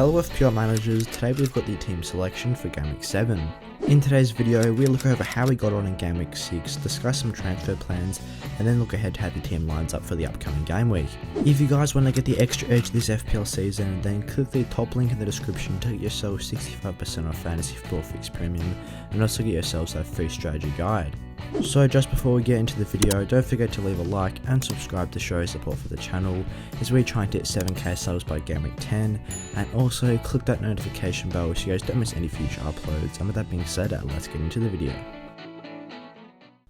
Hello FPL managers, today we've got the team selection for Game Week 7. In today's video, we'll look over how we got on in Game Week 6, discuss some transfer plans, and then look ahead to how the team lines up for the upcoming game week. If you guys want to get the extra edge this FPL season, then click the top link in the description to get yourself 65% off Fantasy Football Fix Premium, and also get yourselves that free strategy guide. So just before we get into the video, don't forget to leave a like and subscribe to show support for the channel as we're trying to hit 7k subs by Game Week 10, and also click that notification bell so you guys don't miss any future uploads. And with that being said, let's get into the video.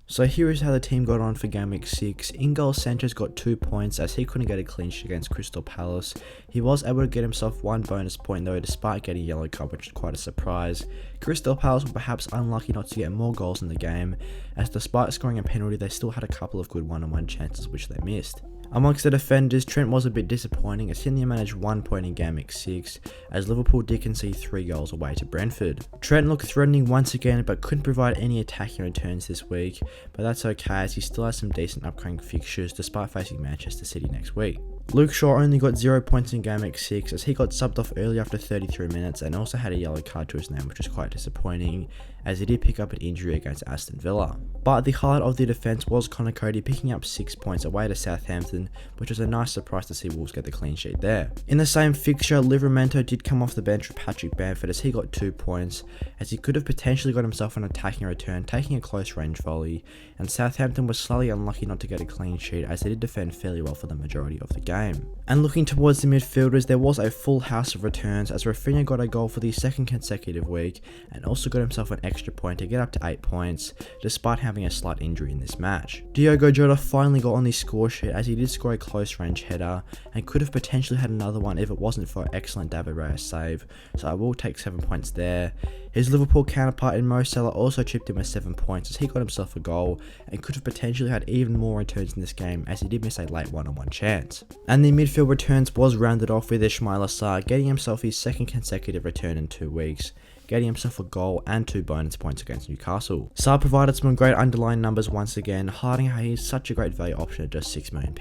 So here is how the team got on for Game Week 6. In goal, Sanchez got 2 points as he couldn't get a clean sheet against Crystal Palace. He was able to get himself 1 bonus point though, despite getting a yellow card, which is quite a surprise. Crystal Palace were perhaps unlucky not to get more goals in the game, as despite scoring a penalty they still had a couple of good one-on-one chances which they missed. Amongst the defenders, Trent was a bit disappointing as he only managed 1 point in Game Week 6, as Liverpool did concede 3 goals away to Brentford. Trent looked threatening once again but couldn't provide any attacking returns this week, but that's okay as he still has some decent upcoming fixtures despite facing Manchester City next week. Luke Shaw only got 0 points in Game Week 6 as he got subbed off early after 33 minutes and also had a yellow card to his name, which was quite disappointing as he did pick up an injury against Aston Villa. But the highlight of the defence was Connor Cody picking up 6 points away to Southampton, which was a nice surprise to see Wolves get the clean sheet there. In the same fixture, Livramento did come off the bench with Patrick Bamford as he got 2 points, as he could have potentially got himself an attacking return, taking a close range volley, and Southampton was slightly unlucky not to get a clean sheet as they did defend fairly well for the majority of the game. And looking towards the midfielders, there was a full house of returns as Rafinha got a goal for the second consecutive week and also got himself an extra point to get up to 8 points, despite having a slight injury in this match. Diogo Jota finally got on the score sheet as he did score a close range header and could have potentially had another one if it wasn't for an excellent David Raya save, so I will take 7 points there. His Liverpool counterpart in Mo Salah also chipped in with 7 points as he got himself a goal and could have potentially had even more returns in this game as he did miss a late one-on-one chance. And the midfield returns was rounded off with Ismaila Sarr getting himself his second consecutive return in 2 weeks, getting himself a goal and 2 bonus points against Newcastle. Sarr provided some great underlying numbers once again, highlighting how he is such a great value option at just £6 million.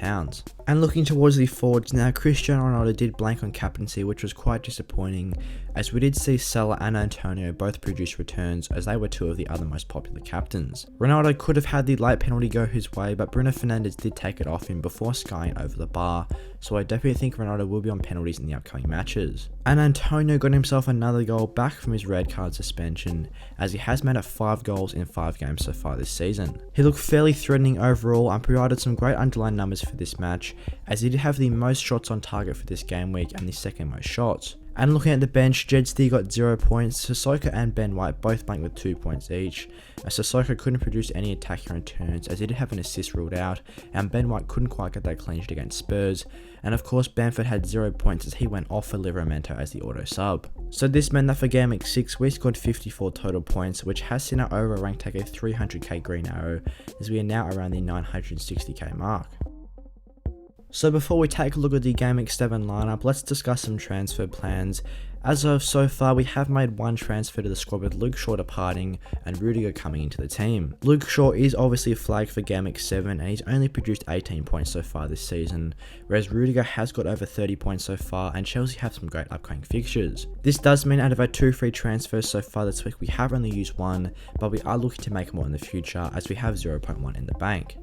And looking towards the forwards now, Cristiano Ronaldo did blank on captaincy, which was quite disappointing, as we did see Salah and Antonio both produce returns as they were 2 of the other most popular captains. Ronaldo could have had the late penalty go his way, but Bruno Fernandes did take it off him before skying over the bar, so I definitely think Ronaldo will be on penalties in the upcoming matches. And Antonio got himself another goal back from his red card suspension, as he has made up 5 goals in 5 games so far this season. He looked fairly threatening overall and provided some great underlying numbers for this match, as he did have the most shots on target for this game week and the second most shots. And looking at the bench, Jedsteed got 0 points, Sissoko and Ben White both blanked with 2 points each, as Sissoko couldn't produce any attacking returns as he did have an assist ruled out, and Ben White couldn't quite get that clean sheet against Spurs, and of course Bamford had 0 points as he went off for Livramento as the auto sub. So this meant that for Game Week 6 we scored 54 total points, which has seen our overall rank take a 300k green arrow as we are now around the 960k mark. So before we take a look at the Game Week 7 lineup, let's discuss some transfer plans. As of so far, we have made 1 transfer to the squad with Luke Shaw departing and Rudiger coming into the team. Luke Shaw is obviously flagged for Game Week 7 and he's only produced 18 points so far this season, whereas Rudiger has got over 30 points so far and Chelsea have some great upcoming fixtures. This does mean out of our 2 free transfers so far this week we have only used 1, but we are looking to make more in the future as we have 0.1 in the bank.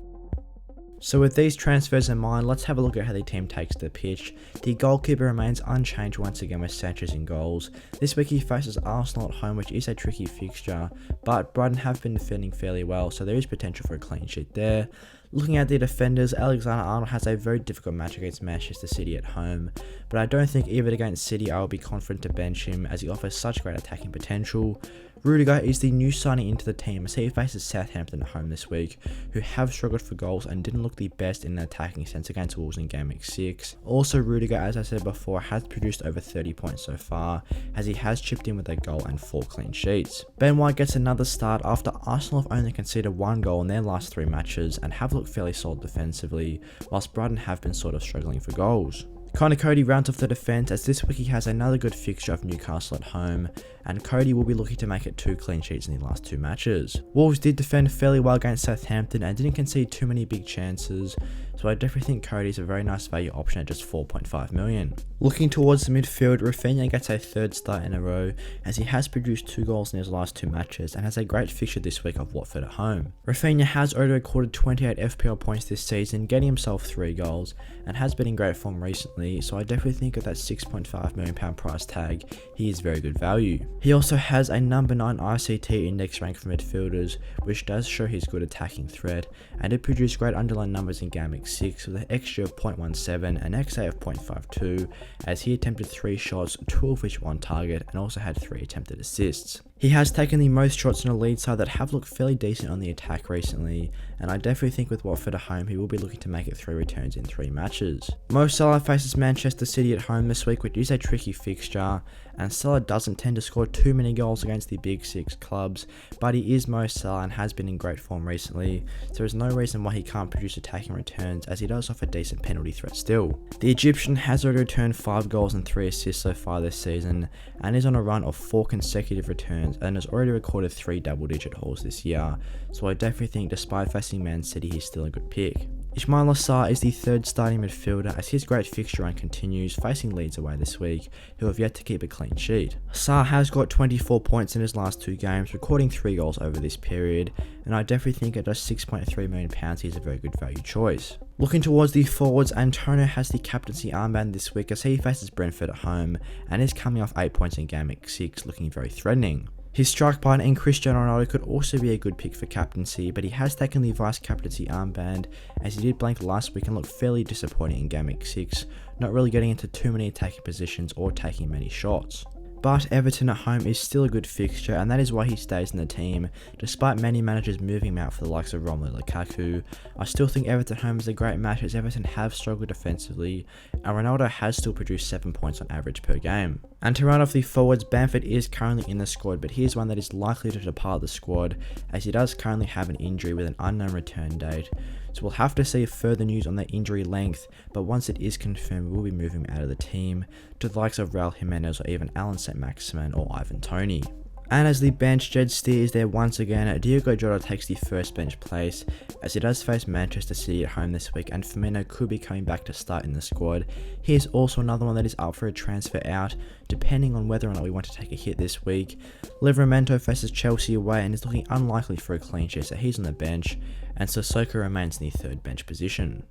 So with these transfers in mind, let's have a look at how the team takes the pitch. The goalkeeper remains unchanged once again with Sanchez in goals. This week he faces Arsenal at home, which is a tricky fixture, but Brighton have been defending fairly well, so there is potential for a clean sheet there. Looking at the defenders, Alexander-Arnold has a very difficult match against Manchester City at home, but I don't think even against City I will be confident to bench him as he offers such great attacking potential. Rudiger is the new signing into the team as he faces Southampton at home this week, who have struggled for goals and didn't look the best in an attacking sense against Wolves in Game Week 6. Also Rudiger, as I said before, has produced over 30 points so far, as he has chipped in with a goal and 4 clean sheets. Ben White gets another start after Arsenal have only conceded 1 goal in their last 3 matches and have looked fairly solid defensively, whilst Brighton have been sort of struggling for goals. Connor Cody rounds off the defence, as this week he has another good fixture of Newcastle at home, and Cody will be looking to make it 2 clean sheets in the last 2 matches. Wolves did defend fairly well against Southampton and didn't concede too many big chances, so I definitely think Cody is a very nice value option at just 4.5 million. Looking towards the midfield, Rafinha gets a 3rd start in a row, as he has produced 2 goals in his last 2 matches and has a great fixture this week of Watford at home. Rafinha has already recorded 28 FPL points this season, getting himself 3 goals, and has been in great form recently, so I definitely think at that £6.5 million price tag, he is very good value. He also has a number 9 ICT index rank for midfielders, which does show his good attacking threat, and it produced great underlying numbers in GW6 with an XG of 0.17 and XA of 0.52, as he attempted 3 shots, 2 of which were on target, and also had 3 attempted assists. He has taken the most shots in a lead side that have looked fairly decent on the attack recently, and I definitely think with Watford at home he will be looking to make it 3 returns in 3 matches. Mo Salah faces Manchester City at home this week, which is a tricky fixture, and Salah doesn't tend to score too many goals against the big 6 clubs, but he is Mo Salah and has been in great form recently, so there is no reason why he can't produce attacking returns, as he does offer decent penalty threat still. The Egyptian has already returned 5 goals and 3 assists so far this season, and is on a run of 4 consecutive returns and has already recorded 3 double-digit hauls this year, so I definitely think despite facing Man City he's still a good pick. Ismail Assar is the 3rd starting midfielder, as his great fixture run continues, facing Leeds away this week, who have yet to keep a clean sheet. Assar has got 24 points in his last 2 games, recording 3 goals over this period, and I definitely think at just £6.3 million he's a very good value choice. Looking towards the forwards, Antonio has the captaincy armband this week as he faces Brentford at home, and is coming off 8 points in Game Week 6, looking very threatening. His strike partner in Cristiano Ronaldo could also be a good pick for captaincy, but he has taken the vice captaincy armband, as he did blank last week and looked fairly disappointing in Game Week 6, not really getting into too many attacking positions or taking many shots. But Everton at home is still a good fixture, and that is why he stays in the team, despite many managers moving him out for the likes of Romelu Lukaku. I still think Everton at home is a great match, as Everton have struggled defensively, and Ronaldo has still produced 7 points on average per game. And to round off the forwards, Bamford is currently in the squad, but he is one that is likely to depart the squad, as he does currently have an injury with an unknown return date. So we'll have to see further news on the injury length, but once it is confirmed, we'll be moving him out of the team to the likes of Raul Jimenez or even Alan St-Maximin or Ivan Toney. And as the bench, Jed Steer is there once again. Diogo Jota takes the first bench place, as he does face Manchester City at home this week, and Firmino could be coming back to start in the squad. He is also another one that is up for a transfer out, depending on whether or not we want to take a hit this week. Livramento faces Chelsea away and is looking unlikely for a clean sheet, so he's on the bench, and Sissoko remains in the 3rd bench position.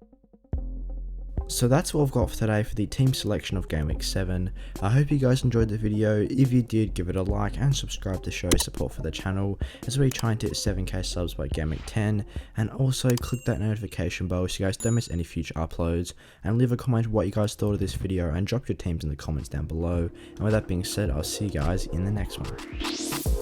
So that's what I've got for today for the team selection of Game Week 7. I hope you guys enjoyed the video. If you did, give it a like and subscribe to show support for the channel, as we're trying to hit 7k subs by Game Week 10, and also click that notification bell so you guys don't miss any future uploads, and leave a comment what you guys thought of this video and drop your teams in the comments down below. And with that being said, I'll see you guys in the next one.